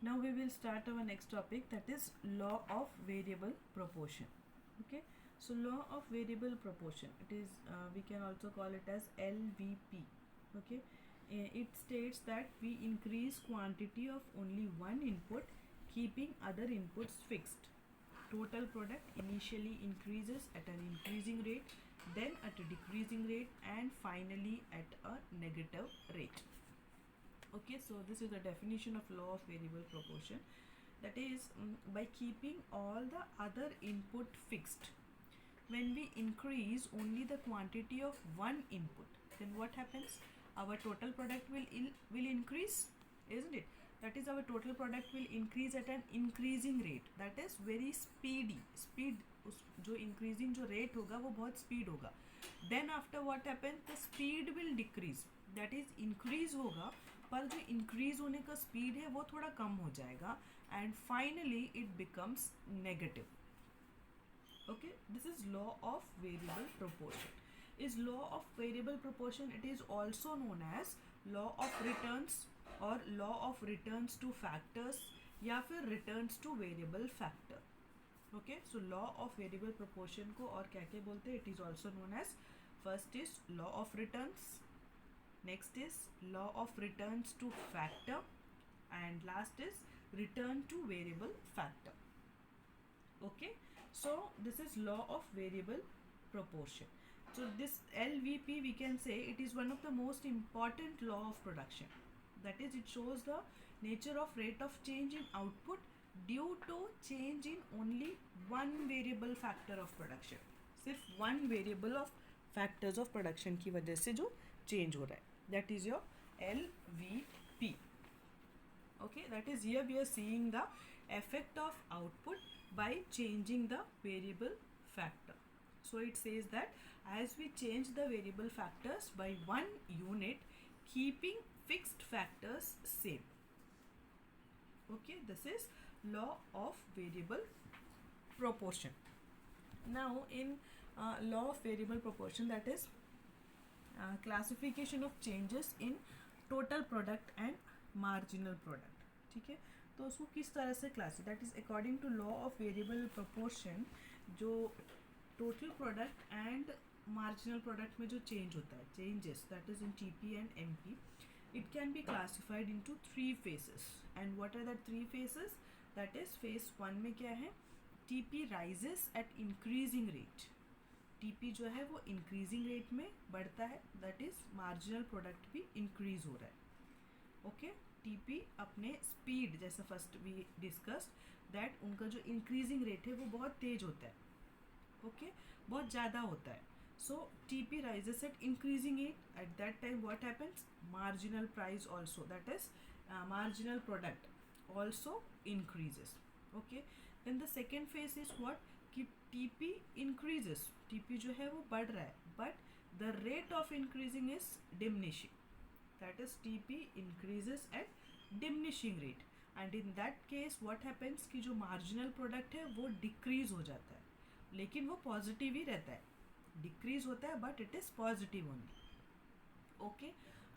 Now we will start our next topic, that is law of variable proportion. Okay, so law of variable proportion, it is we can also call it as LVP. Okay, it states that we increase quantity of only one input, keeping other inputs fixed. Total product initially increases at an increasing rate, then at a decreasing rate, and finally at a negative rate. Okay, so this is the definition of law of variable proportion. That is, by keeping all the other input fixed. When we increase only the quantity of one input, then what happens? Our total product will increase, isn't it? That is, our total product will increase at an increasing rate. That is very speedy. Speed जो increasing जो rate होगा वो बहुत speed होगा. Then after what happens? The speed will decrease. That is, increase होगा पर जो increase होने का स्पीड है वो थोड़ा कम हो जाएगा, and finally it becomes negative. Okay, this is law of variable proportion. Is law of variable proportion, it is also known as law of returns और law of returns to factors या फिर returns to variable factor. Okay, so law of variable proportion को और क्या क्या बोलते हैं? It is also known as, first is law of returns, next is law of returns to factor, and last is return to variable factor. Okay, so this is law of variable proportion. So this LVP, we can say it is one of the most important law of production. That is, it shows the nature of rate of change in output due to change in only one variable factor of production. सिर्फ one variable of factors of production की वजह से जो change हो रहा है, that is your LVP. Okay, that is, here we are seeing the effect of output by changing the variable factor. So it says that as we change the variable factors by one unit, keeping fixed factors same. Okay, this is law of variable proportion. Now in law of variable proportion, that is classification of changes in total product and marginal product. ठीक है, तो उसको किस तरह से class, that is according to law of variable proportion, जो total product and marginal product में जो चेंज होता है, changes, that is in TP and MP, it can be classified into three phases. And what are the three phases? That is, phase 1 में क्या है? TP rises at increasing rate. TP जो है वो इंक्रीजिंग रेट में बढ़ता है, that is marginal product भी इंक्रीज हो रहा है. ओके, TP अपने स्पीड, जैसा फर्स्ट वी डिस्कस्ड, दैट उनका जो इंक्रीजिंग रेट है वो बहुत तेज होता है. ओके, बहुत ज़्यादा होता है. So TP rises at increasing it. At that time, what happens? Marginal price also, that is marginal product also increases. Okay. Then the second phase is what? कि TP increases. TP जो है वो बढ़ रहा है, but the rate of increasing is diminishing. That is, TP increases at diminishing rate. And in that case, what happens कि जो marginal product है वो decrease हो जाता है, लेकिन वो positive ही रहता है. Decrease होता है but it is positive only. Okay,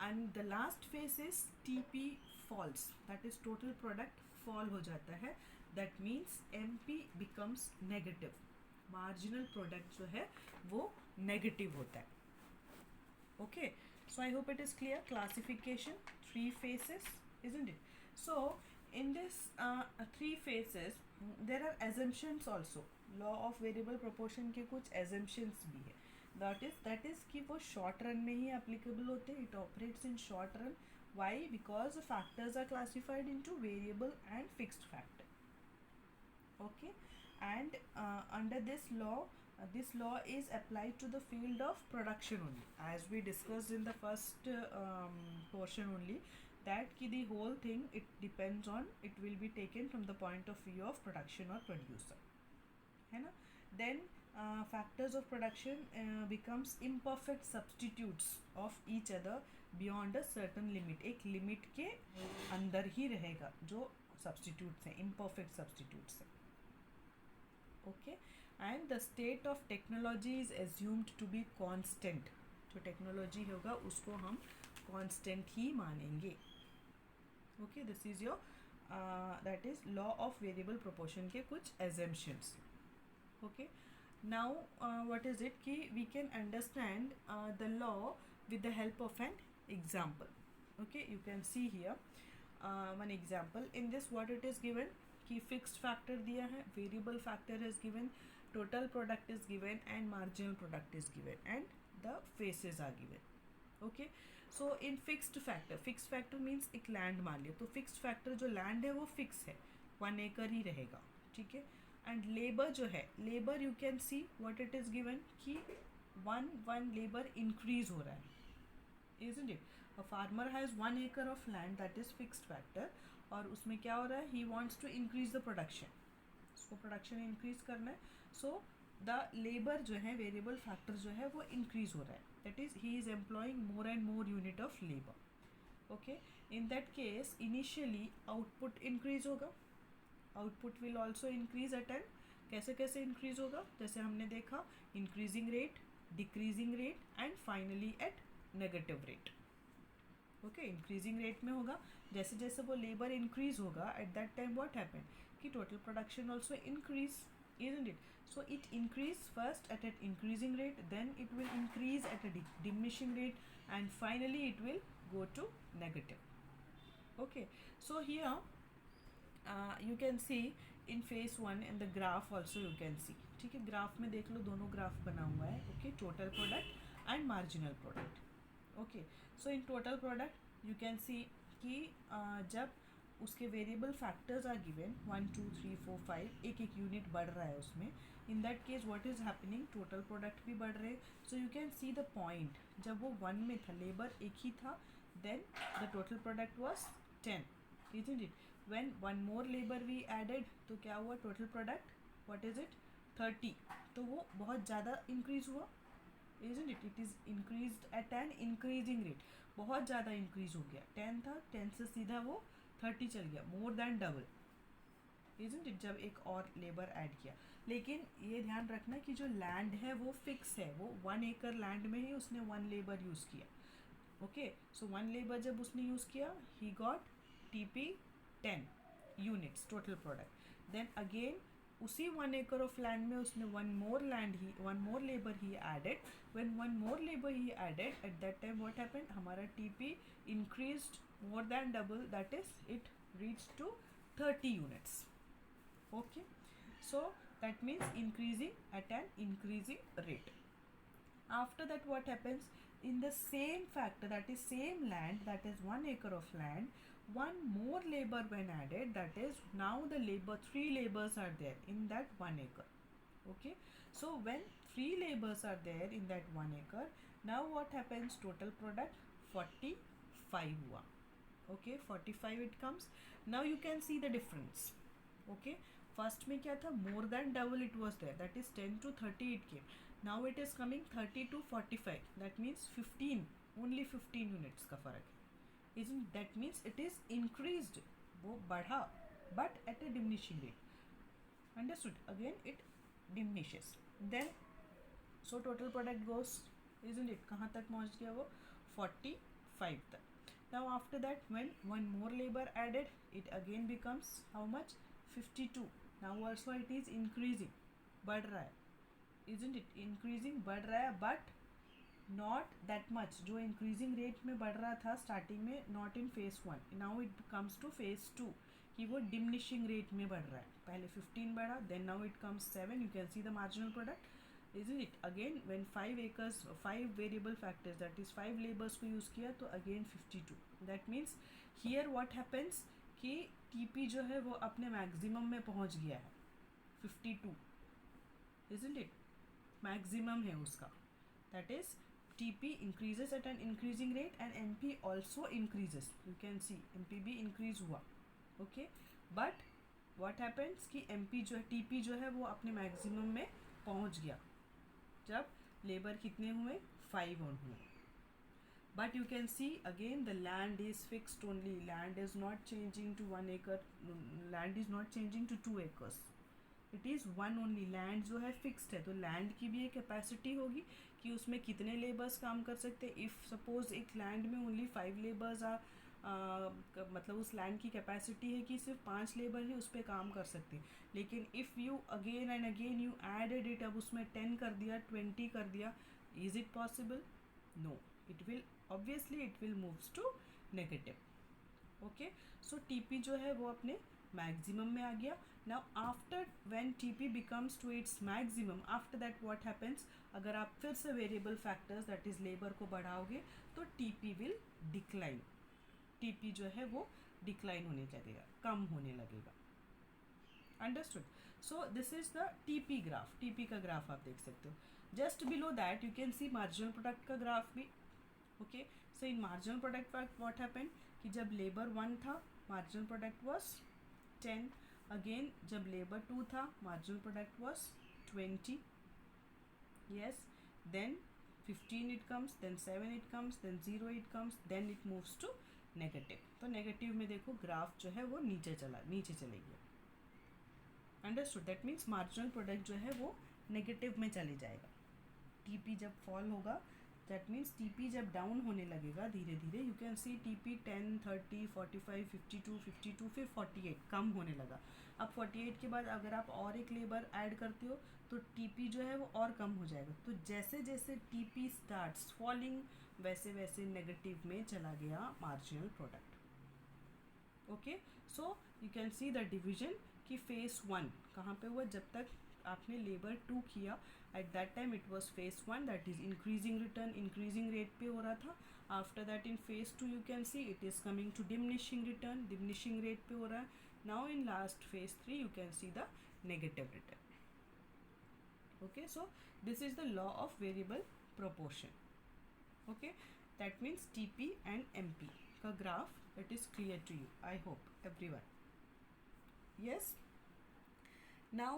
and the last phase is TP falls, that is total product fall हो जाता है. That means MP becomes negative. Marginal product जो है वो negative होता है. Okay, so I hope it is clear. Classification, three phases, isn't it? So in this three phases, there are assumptions also. Law of variable proportion के कुछ assumptions भी है. That is कि वो short run में ही applicable होते हैं. It operates in short run. Why? Because the factors are classified into variable and fixed factor. Okay, and under this law is applied to the field of production only, as we discussed in the first portion only, that ki the whole thing, it depends on, it will be taken from the point of view of production or producer, है ना. Then factors of production becomes imperfect substitutes of each other beyond a certain limit. एक limit के अंदर ही रहेगा जो substitutes हैं, imperfect substitutes हैं. Okay, and the state of technology is assumed to be constant. जो टेक्नोलॉजी होगा उसको हम constant ही मानेंगे. Okay, this is your that is law of variable proportion के कुछ assumptions. Okay, now what is it कि we can understand the law with the help of an example. Okay, you can see here one example. In this what it is given कि fixed factor दिया है, variable factor is given, total product is given and marginal product is given and the faces are given. Okay, so in fixed factor means एक land मान लिया, तो fixed factor जो land है वो fix है, 1 acre ही रहेगा. ठीक है, and labor जो है, labor you can see what it is given कि one labor increase हो रहा है, isn't it? A farmer has 1 acre of land, that is fixed factor, और उसमें क्या हो रहा है, he wants to increase the production, उसको production increase करना है, so the labor जो है variable factor जो है वो increase हो रहा है, that is he is employing more and more unit of labor. Okay, in that case initially output increase होगा, output will also increase at an, कैसे कैसे increase होगा, जैसे हमने देखा increasing rate, decreasing rate and finally at negative rate. Okay, increasing rate में होगा, जैसे जैसे वो लेबर इंक्रीज होगा at that time what happen कि total production also increase, isn't it? So it increase first at an increasing rate, then it will increase at a diminishing rate and finally it will go to negative. Okay, so here you can see in phase 1 and the graph also you can see. ठीक है, graph में देख लो, दोनों graph बना हुआ है. Okay, total product and marginal product. Okay, so in total product you can सी कि जब उसके वेरिएबल फैक्टर्स आर गिवन 1 2 3 4 5, एक एक यूनिट बढ़ रहा है उसमें, in that case what is happening, total product भी बढ़ रहे. So you can see the point, जब वो 1 में था, लेबर एक ही था, then the total product was 10, isn't it? When one more labor we added, तो क्या हुआ, total product what is it, 30, तो वो बहुत ज़्यादा इंक्रीज हुआ, isn't it? It is increased at an increasing rate, बहुत ज़्यादा इंक्रीज हो गया. 10 था, 10 से सीधा वो 30 चल गया, more than double, isn't it? जब एक और लेबर ऐड किया. लेकिन ये ध्यान रखना कि जो लैंड है वो फिक्स है, वो 1 एकड़ लैंड में ही उसने 1 लेबर यूज़ किया. ओके, सो 1 लेबर जब उसने यूज़ किया, he got TP 10 units total product. Then again उसी 1 acre ऑफ लैंड में उसने one more labor he added. When one more labor he added, at that time what happened, हमारा TP increased more than double, that is it reached to 30 units. Okay, so that means increasing at an increasing rate. After that what happens, in the same factor, that is same land, that is 1 acre of land, one more labor when added, that is now the labor, 3 labors are there in that 1 acre. Okay, so when 3 labors are there in that 1 acre, now what happens, total product 45 हुआ. Okay, 45 it comes. Now you can see the difference. Okay, first में क्या था, more than double it was there, that is 10 to 30 it came. Now it is coming 30 to 45, that means 15, only 15 units का फर्क है, isn't? That means it is increased, वो बढ़ा, but at a diminishing rate. Understood? Again it diminishes. Then so total product goes, isn't it? कहाँ तक पहुँच गया वो, 45 तक. Now after that when one more labor added, it again becomes how much, 52. Now also it is increasing, बढ़ रहा है, isn't it? Increasing, बढ़ रहा है, but not that much. जो increasing rate में बढ़ रहा था starting में, not in phase 1. Now it comes to phase 2 कि वो diminishing rate में बढ़ रहा है. पहले 15 बढ़ा, then now it comes 7. You can see the marginal product, isn't it? Again when 5 acres, 5 variable factors, that is 5 labors को use किया, तो again 52. That means here what happens कि TP जो है वो अपने maximum में पहुँच गया है, 52, isn't it? Maximum है उसका, that is TP increases at an increasing rate and MP also increases. You can see MP भी increase हुआ. Okay, but what happens कि MP जो है, TP जो है वो अपने maximum में पहुँच गया जब लेबर कितने हुए, 5 on हुए. But you can see again the land is fixed only, land is not changing to 1 acre, land is not changing to 2 acres. It is 1 only. Land जो है फिक्स्ड है, तो लैंड की भी एक कैपेसिटी होगी कि उसमें कितने लेबर्स काम कर सकते हैं. इफ़ सपोज एक लैंड में ओनली 5 लेबर्स आर मतलब उस लैंड की कैपेसिटी है कि सिर्फ 5 लेबर ही उस पर काम कर सकते हैं, लेकिन if you again and again you added it, अब उसमें 10 कर दिया, 20 कर दिया, is it possible? No, it will obviously it will moves to negative. Okay, so TP जो है वो अपने मैक्सिमम में आ गया। Now after when TP becomes to its maximum, after that what happens, अगर आप फिर से variable factors that is labour को बढ़ाओगे तो टीपी विल डिक्लाइन, टीपी जो है वो डिक्लाइन होने लगेगा, कम होने लगेगा। Understood? So this is the TP graph, TP का ग्राफ आप देख सकते हो। Just below that you can C marginal product का ग्राफ भी। Okay, so in marginal product what happened कि जब लेबर 1 था मार्जिनल प्रोडक्ट वाज 10, अगेन जब लेबर 2 था marginal product was 20, yes, then 15 it comes, then 7 it comes, then 0 it comes, then it moves to negative. तो negative में देखो graph जो है वो नीचे चले गया। Understood? That means marginal product जो है वो नेगेटिव में चले जाएगा। टीपी जब फॉल होगा, दैट मीन्स टीपी जब डाउन होने लगेगा धीरे धीरे, यू कैन सी टीपी 10, 30, 45, 52, फिर 48 कम होने लगा। अब 48 के बाद अगर आप और एक लेबर ऐड करते हो तो टीपी जो है वो और कम हो जाएगा। तो जैसे जैसे टीपी स्टार्ट्स फॉलिंग वैसे वैसे नेगेटिव में चला गया marginal product. Okay, so you can see the division कि फेस 1 कहाँ पे हुआ, जब तक आपने लेबर 2 किया at that time it was phase 1, that is increasing return, increasing rate पे हो रहा था। After that in phase 2 you can see it is coming to diminishing return, diminishing rate पे हो रहा है। Now in last phase 3 you can see the negative return. Okay, so this is the law of variable proportion. Okay, that means TP and MP का graph it is clear to you, I hope everyone. Yes, now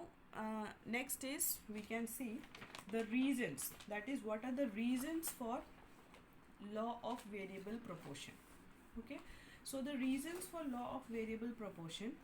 next is we can see the reasons, that is what are the reasons for law of variable proportion. Okay, so the reasons for law of variable proportion,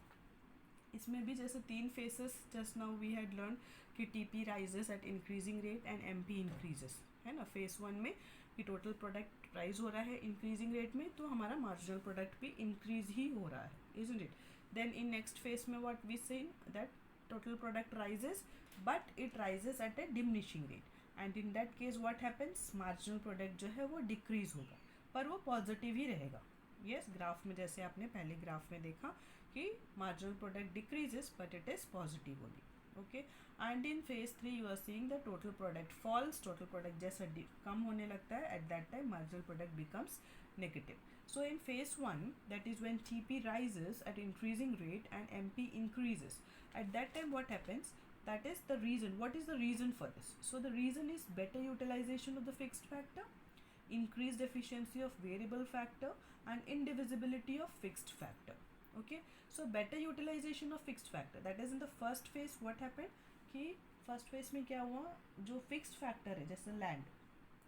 इसमें भी जैसे 3 phases just now we had learn कि TP rises at increasing rate and MP increases, है ना। Face 1 में कि total product rise हो रहा है इंक्रीजिंग रेट में, तो हमारा मार्जिनल प्रोडक्ट भी इंक्रीज ही हो रहा है, isn't it. Then in next phase में what we see that total product rises but it rises at a diminishing rate, and in that case what happens, marginal product जो है वो decrease होगा पर वो पॉजिटिव ही रहेगा। यस, ग्राफ में जैसे आपने पहले ग्राफ में देखा कि marginal product decreases but it is positive only. Okay, and in phase 3 you are seeing the total product falls, total product जैसा कम होने लगता है at that time marginal product becomes negative. So in phase 1, that is when TP rises at increasing rate and MP increases, at that time what happens, that is the reason. What is the reason for this? So the reason is better utilization of the fixed factor, increased efficiency of variable factor and indivisibility of fixed factor. Okay, so better utilization of fixed factor, that is in the first phase what happened कि first phase में क्या हुआ, जो fixed factor है जैसे land,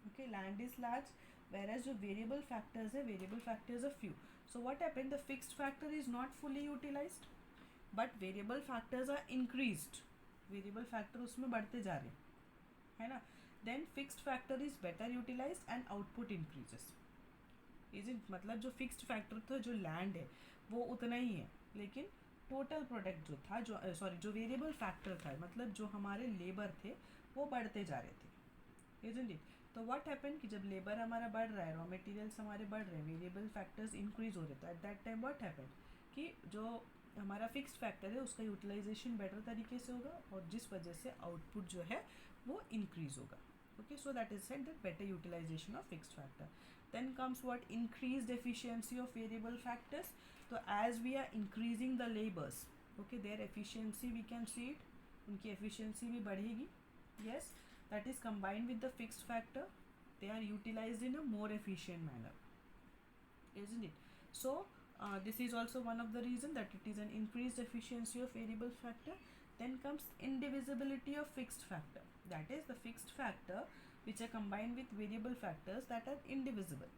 okay, land is large, whereas जो variable factors है, variable factors are few. So what happened, the fixed factor is not fully utilized but variable factors are increased, variable factor उसमें बढ़ते जा रहे हैं, है ना। then fixed factor is better utilized and output increases, isn't, मतलब जो fixed factor था जो land है वो उतना ही है, लेकिन टोटल प्रोडक्ट जो था, जो सॉरी जो वेरिएबल फैक्टर था, मतलब जो हमारे लेबर थे वो बढ़ते जा रहे थे, isn't it? तो व्हाट हैपन कि जब लेबर हमारा बढ़ रहा है, रॉ मटेरियल्स हमारे बढ़ रहे हैं, वेरिएबल फैक्टर्स इंक्रीज हो रहे थे, eight that time what happen कि जो हमारा फिक्स्ड फैक्टर है उसका यूटिलाइजेशन बेटर तरीके से होगा और जिस वजह से आउटपुट जो है वो इंक्रीज होगा। Okay, so that is said that better utilisation of fixed factor. Then comes what, increased efficiency of variable factors. तो as we are increasing the labours, okay, their efficiency we can see it, उनकी efficiency भी बढ़ेगी। Yes, that is combined with the fixed factor, they are utilized in a more efficient manner, isn't it? So this is also one of the reason that it is an increased efficiency of variable factor. Then comes indivisibility of fixed factor, that is the fixed factor which are combined with variable factors that are indivisible,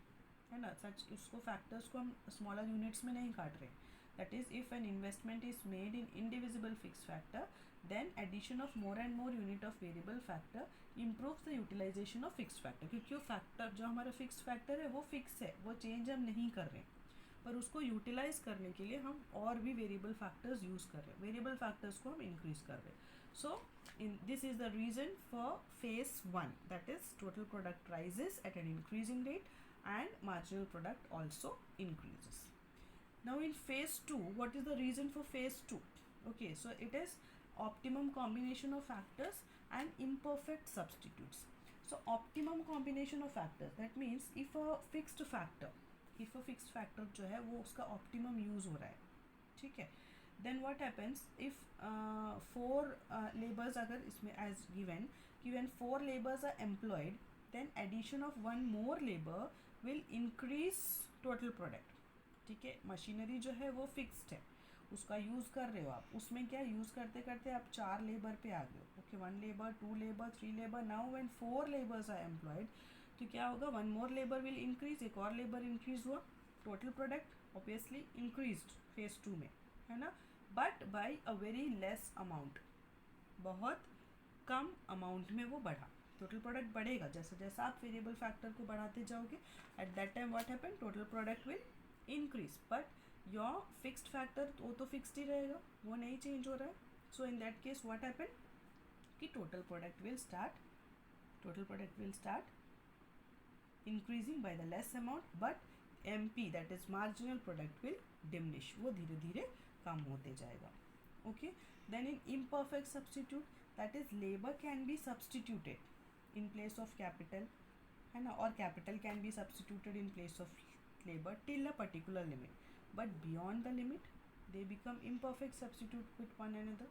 है ना। सच उसको factors को हम smaller units में नहीं काट रहे। that is if an investment is made in indivisible fixed factor, then addition of more and more unit of variable factor improves the utilization of fixed factor, क्योंकि वो फैक्टर जो हमारा फिक्स्ड फैक्टर है वो फिक्स है, वो change हम नहीं कर रहे हैं। पर उसको यूटिलाइज करने के लिए हम और भी वेरिएबल फैक्टर्स यूज़ कर रहे हैं, वेरिएबल फैक्टर्स को हम इंक्रीज कर रहे हैं. सो in this is the reason for phase 1, that is total product rises at an increasing rate and marginal product also increases. Now in phase 2, what is the reason for phase 2? Okay, so it is optimum combination of factors and imperfect substitutes. So optimum combination of factors, that means if a fixed factor जो है वो उसका optimum use हो रहा है, ठीक है, then what happens if 4 laborers अगर इसमें as given कि when 4 laborers are employed, then addition of one more labor will increase total product. ठीक है, मशीनरी जो है वो फिक्स्ड है, उसका यूज़ कर रहे हो आप, उसमें क्या यूज़ करते करते आप 4 लेबर पे आ गए. Okay, 1 labour, 2 labour, 3 labour. Now when 4 labours are employed, तो क्या होगा, 1 मोर लेबर विल इंक्रीज, एक और लेबर इंक्रीज हुआ, total product obviously increased phase 2 में, है ना, but by a very less amount, बहुत कम अमाउंट में वो बढ़ा. टोटल प्रोडक्ट बढ़ेगा जैसे जैसा आप वेरिएबल फैक्टर को बढ़ाते जाओगे. Eight that time what happen, total product will increase, but your fixed factor वो तो फिक्स्ड ही रहेगा, वो नहीं चेंज हो रहा है. So in that case what happen कि total product will start increasing by the less amount, but MP, that is marginal product, will diminish, वो धीरे धीरे कम होते जाएगा. Okay, then in imperfect substitute, that is labour can be substituted in place of capital, है ना, और capital can be substituted in place of labour till a particular limit, but beyond the limit they become imperfect substitute with one another,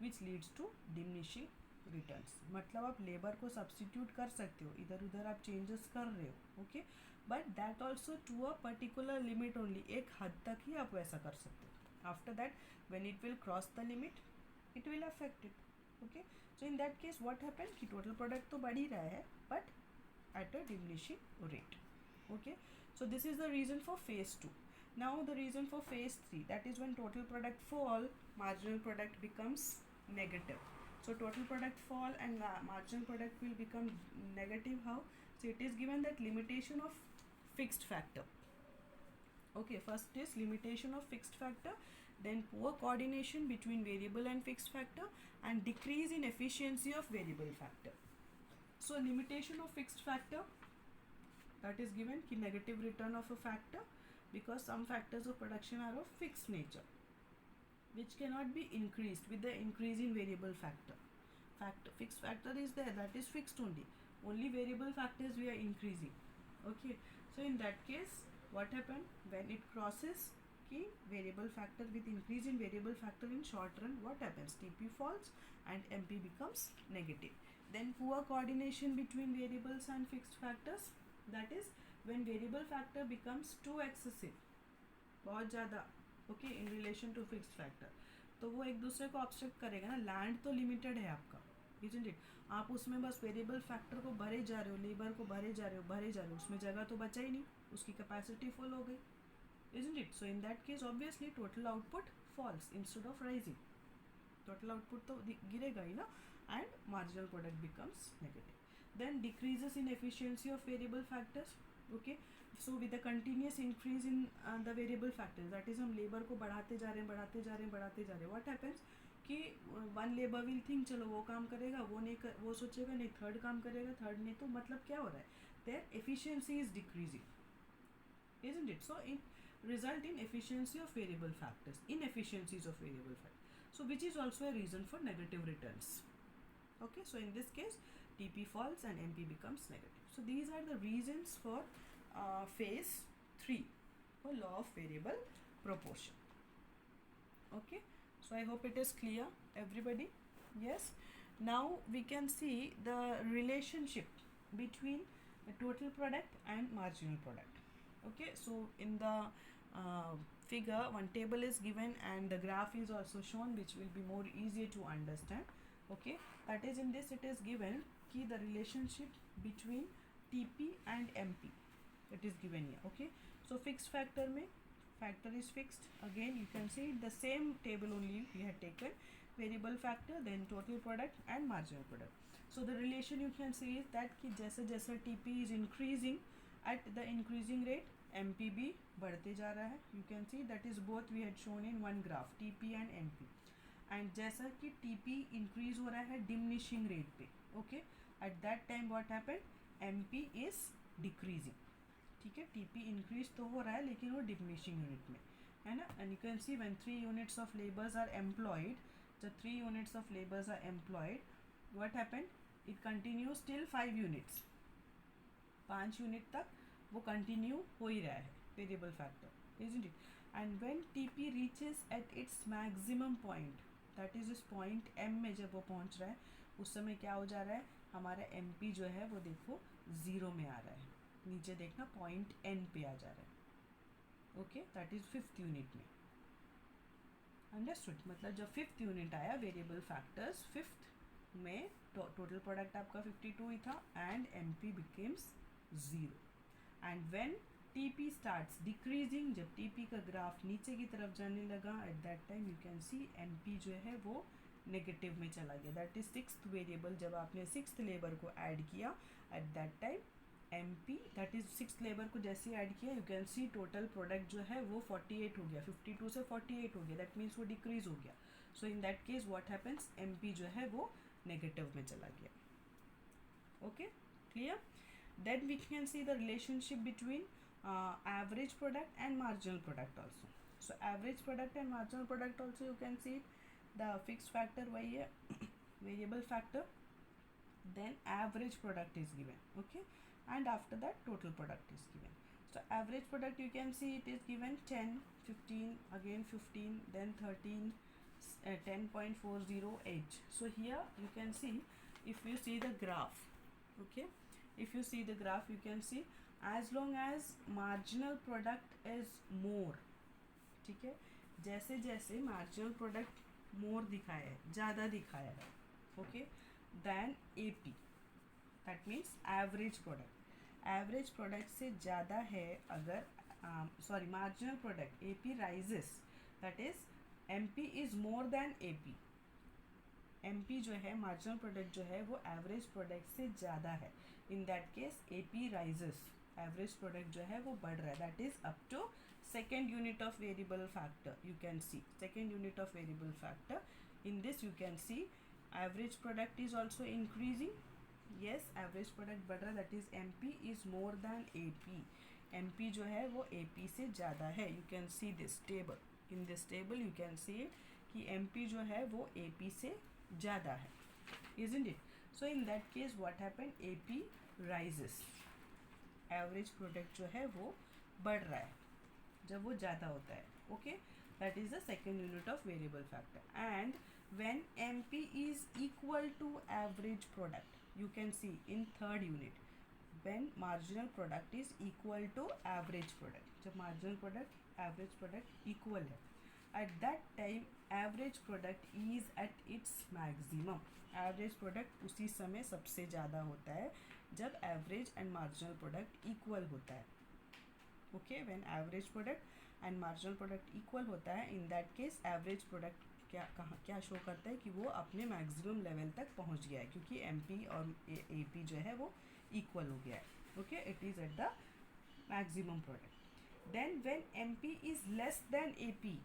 which leads to diminishing returns. मतलब आप labour को substitute कर सकते हो, इधर उधर आप चेंजेस कर रहे हो, okay, but that also to a particular limit only, एक हद तक ही आप वैसा कर सकते हो. After that, when it will cross the limit, it will affect it. Okay, so in that case what happened कि total product तो बढ़ ही रहा है but at a diminishing rate. Okay, so this is the reason for phase 2. Now the reason for phase 3, that is when total product fall, marginal product becomes negative. So total product fall and marginal product will become negative. How? So it is given that limitation of fixed factor. Okay, first is limitation of fixed factor, then poor coordination between variable and fixed factor, and decrease in efficiency of variable factor. So limitation of fixed factor, that is given ki negative return of a factor, because some factors of production are of fixed nature which cannot be increased with the increase in variable factor. Fixed factor is there, that is fixed only variable factors we are increasing. Okay, so in that case what happen, when it crosses ki variable factor with increase in variable factor in short run, what happens, TP falls and MP becomes negative. Then poor coordination between variables and fixed factors, that is when variable factor becomes too excessive, बहुत ज़्यादा, okay, in relation to fixed factor, तो वो एक दूसरे को obstruct करेगा ना. Land तो लिमिटेड है आपका, इजंट इट, आप उसमें बस वेरिएबल फैक्टर को भरे जा रहे हो, लेबर को भरे जा रहे हो, उसमें जगह तो बचा ही नहीं, उसकी कैपेसिटी फुल हो गई, isn't it. So in that case obviously total output falls instead of rising, total output तो गिरेगा ही ना, and marginal product becomes negative. Then decreases in efficiency of variable factors. Okay, so with the continuous increase in the variable factors, that is हम labour को बढ़ाते जा रहे हैं, व्हाट हैपेंस कि वन लेबर विल थिंक चलो वो काम करेगा, वो नहीं वो सोचेगा नहीं थर्ड काम करेगा, थर्ड नहीं, तो मतलब क्या हो रहा है, their efficiency is decreasing, isn't it? So it result in efficiency of variable factors, inefficiencies of variable factors, so which is also a reason for negative returns. Okay, so in this case TP falls and MP becomes negative. So these are the reasons for phase 3 for law of variable proportion. Okay, so I hope it is clear everybody. Yes, now we can see the relationship between the total product and marginal product. Okay, so in the figure one table is given and the graph is also shown, which will be more easier to understand. Okay, that is in this it is given ki the relationship between TP and MP, it is given here. Okay, so fixed factor mein factor is fixed, again you can see the same table only we had taken, variable factor, then total product and marginal product. So the relation you can see is that ki jaisa TP is increasing at the increasing rate, M P भी बढ़ते जा रहा है. You can see that is both we had shown in one graph, T P and M P. And जैसा कि T P increase हो रहा है डिमिनिशिंग रेट पे, okay, at that time what happened, M P is decreasing. ठीक है, T P increase तो हो रहा है लेकिन वो डिमिनिशिंग यूनिट में है ना. And you can see when 3 units of labours are employed, जब 3 units of labours are employed, what happened, it continues till 5 units. 5 unit तक वो कंटिन्यू हो ही रहा है variable factor, isn't it? And when TP reaches at its maximum point, that is इस point M में जब वो पहुंच रहा है उस समय क्या हो जा रहा है, हमारा MP जो है वो देखो 0 में आ रहा है. नीचे देखना पॉइंट N पे आ जा रहा है. Okay, that is 5th unit में. अंडरस्टूड? मतलब जब 5th यूनिट आया वेरिएबल फैक्टर्स 5th में टोटल प्रोडक्ट आपका 52 ही था and MP becomes 0. And when TP starts decreasing, जब TP का ग्राफ नीचे की तरफ जाने लगा, eight that time you can C MP जो है वो नेगेटिव में चला गया. दैट इज 6th वेरिएबल, जब आपने 6th लेबर को ऐड किया at that time MP, that is 6th labour को जैसे ऐड किया you can C total product जो है वो 48 हो गया, 52 से 48 हो गया. दैट मीन्स वो डिक्रीज हो गया. So in that case what happens, MP जो है वो नेगेटिव में चला गया. Okay, clear? Then we can see the relationship between average product and marginal product also. So average product and marginal product also you can see the fixed factor वही है variable factor, then average product is given, okay, and after that total product is given. So average product you can see it is given 10, 15, again 15, then 13, 10.40 So here you can see, if you see the graph, okay, if you see the graph you can see as long as marginal product is more, ठीक है, जैसे जैसे marginal product more दिखाया है, ज़्यादा दिखाया है, okay, than AP, that means average product से ज़्यादा है अगर marginal product AP rises, that is MP is more than AP. MP जो है मार्जिनल प्रोडक्ट जो है वो एवरेज प्रोडक्ट से ज़्यादा है. In that case AP rises, average product जो है वो बढ़ रहा है. That is up to second unit of variable factor. You can see second unit of variable factor. In this you can see average product is also increasing. Yes, average product बढ़ रहा है. That is MP is more than AP. MP जो है वो AP से ज़्यादा है. You can see this table. In this table you can सी कि MP जो है वो AP से ज़्यादा है, isn't it? So in that case what happened, AP rises, average product जो है वो बढ़ रहा है जब वो ज़्यादा होता है. Okay, that is the second unit of variable factor. And when MP is equal to average product, you can see in third unit when marginal product is equal to average product, जब marginal product average product equal है, at that time average product is at its maximum. Average product उसी समय सबसे ज़्यादा होता है जब average and marginal product equal होता है. Okay, when average product and marginal product equal होता है, in that case average product क्या शो करता है कि वो अपने मैक्सिमम लेवल तक पहुंच गया है क्योंकि MP और AP जो है वो इक्वल हो गया है. Okay, it is at the maximum product. Then when MP is less than AP,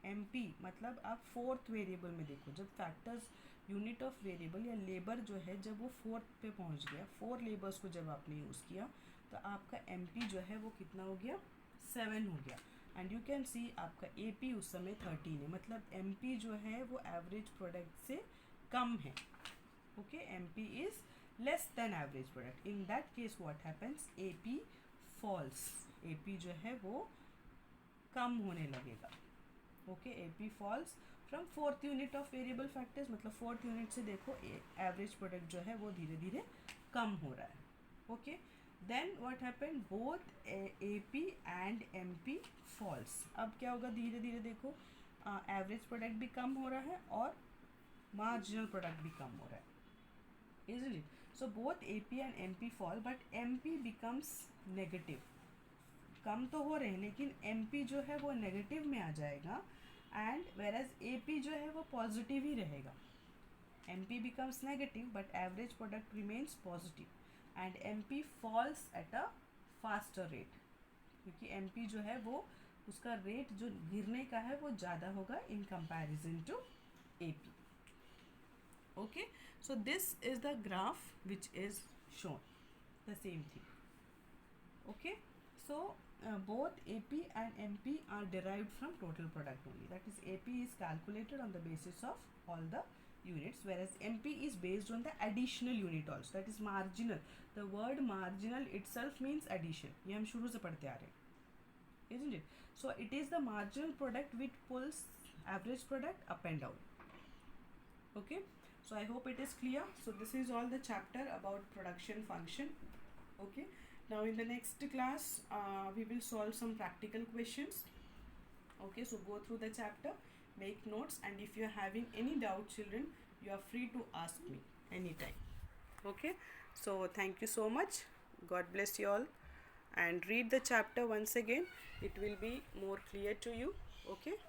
MP मतलब आप फोर्थ वेरिएबल में देखो, जब फैक्टर्स यूनिट ऑफ वेरिएबल या लेबर जो है जब वो फोर्थ पे पहुंच गया, 4 लेबर्स को जब आपने यूज़ किया तो आपका MP जो है वो कितना हो गया, 7 हो गया. एंड यू कैन सी आपका AP उस समय 13 है. मतलब MP जो है वो एवरेज प्रोडक्ट से कम है. Okay, MP is less than average product. In that case what happens, AP falls. AP जो है वो कम होने लगेगा. Okay, AP falls from fourth unit of variable factors. मतलब फोर्थ यूनिट से देखो एवरेज प्रोडक्ट जो है वो धीरे धीरे कम हो रहा है. Okay, then what happen, both AP and MP falls. अब क्या होगा, धीरे धीरे देखो एवरेज प्रोडक्ट भी कम हो रहा है और मार्जिनल प्रोडक्ट भी कम हो रहा है. Easily so both AP and MP fall but MP becomes negative. कम तो हो रहे हैं लेकिन MP जो है वो नेगेटिव में आ जाएगा एंड वेरएज AP जो है वो पॉजिटिव ही रहेगा. MP becomes negative but average product remains positive and MP falls at a faster rate. क्योंकि MP जो है वो उसका रेट जो गिरने का है वो ज़्यादा होगा in comparison to AP. Okay, so this is the graph which is shown, the same thing. Okay, so both AP and MP are derived from total product only. That is, AP is calculated on the basis of all the units, whereas MP is based on the additional unit also. That is marginal. The word marginal itself means addition. ये हम शुरू से पढ़ते आ रहे हैं, isn't it? So it is the marginal product which pulls average product up and down. Okay, so I hope it is clear. So this is all the chapter about production function. Okay, now in the next class we will solve some practical questions. Okay, so go through the chapter, make notes, and if you are having any doubt, children, you are free to ask me anytime. Okay, so thank you so much. God bless you all, and read the chapter once again. It will be more clear to you. Okay.